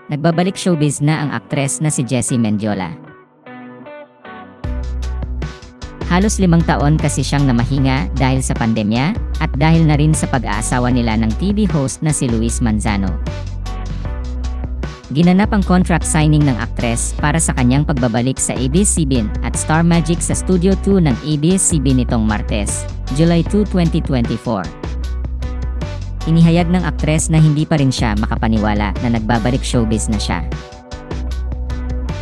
Nagbabalik showbiz na ang aktres na si Jessie Mendiola. Halos 5 taon kasi siyang namahinga dahil sa pandemya at dahil na rin sa pag-aasawa nila ng TV host na si Luis Manzano. Ginanap ang contract signing ng aktres para sa kanyang pagbabalik sa ABS-CBN at Star Magic sa Studio 2 ng ABS-CBN nitong Martes, July 2, 2024. Inihayag ng aktres na hindi pa rin siya makapaniwala na nagbabalik showbiz na siya.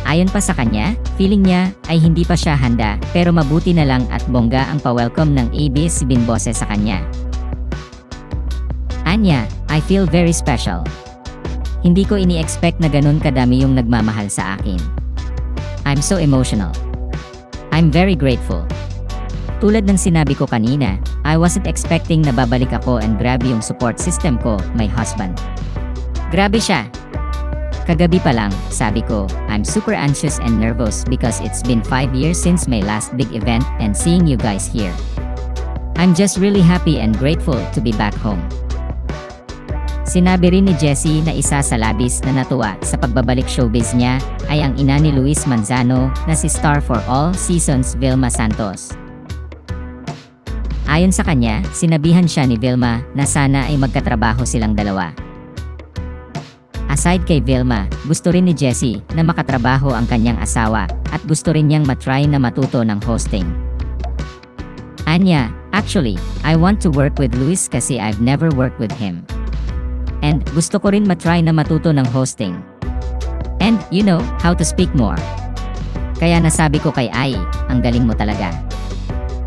Ayon pa sa kanya, feeling niya ay hindi pa siya handa pero mabuti na lang at bongga ang pa-welcome ng ABS-CBN boses sa kanya. Anya, I feel very special. Hindi ko ini-expect na ganun kadami yung nagmamahal sa akin. I'm so emotional. I'm very grateful. Tulad ng sinabi ko kanina, I wasn't expecting na babalik ako and grabe yung support system ko, my husband. Grabe siya. Kagabi pa lang, sabi ko, I'm super anxious and nervous because it's been 5 years since my last big event and seeing you guys here. I'm just really happy and grateful to be back home. Sinabi rin ni Jessie na isa sa labis na natuwa sa pagbabalik showbiz niya ay ang ina ni Luis Manzano na si Star for All Seasons Vilma Santos. Ayon sa kanya, sinabihan siya ni Vilma na sana ay magkatrabaho silang dalawa. Aside kay Vilma, gusto rin ni Jessie na makatrabaho ang kanyang asawa at gusto rin niyang matry na matuto ng hosting. Anya, actually, I want to work with Luis kasi I've never worked with him. And gusto ko rin matry na matuto ng hosting. And, you know, how to speak more. Kaya nasabi ko kay Ai, ang galing mo talaga.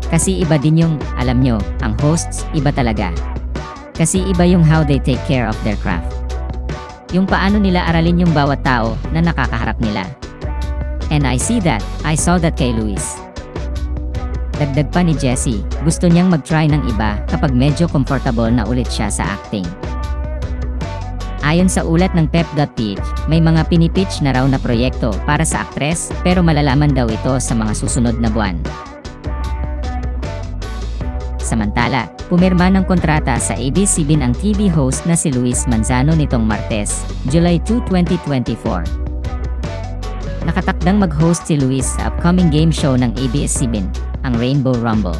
Kasi iba din yung, alam nyo, ang hosts, iba talaga. Kasi iba yung how they take care of their craft. Yung paano nila aralin yung bawat tao na nakakaharap nila. And I saw that kay Luis. Dagdag pa ni Jessie, gusto niyang mag-try ng iba kapag medyo comfortable na ulit siya sa acting. Ayon sa ulat ng pep.ph, may mga pinipitch na raw na proyekto para sa aktres pero malalaman daw ito sa mga susunod na buwan. Samantala, pumirma ng kontrata sa ABS-CBN ang TV host na si Luis Manzano nitong Martes, July 2, 2024. Nakatakdang mag-host si Luis sa upcoming game show ng ABS-CBN, ang Rainbow Rumble.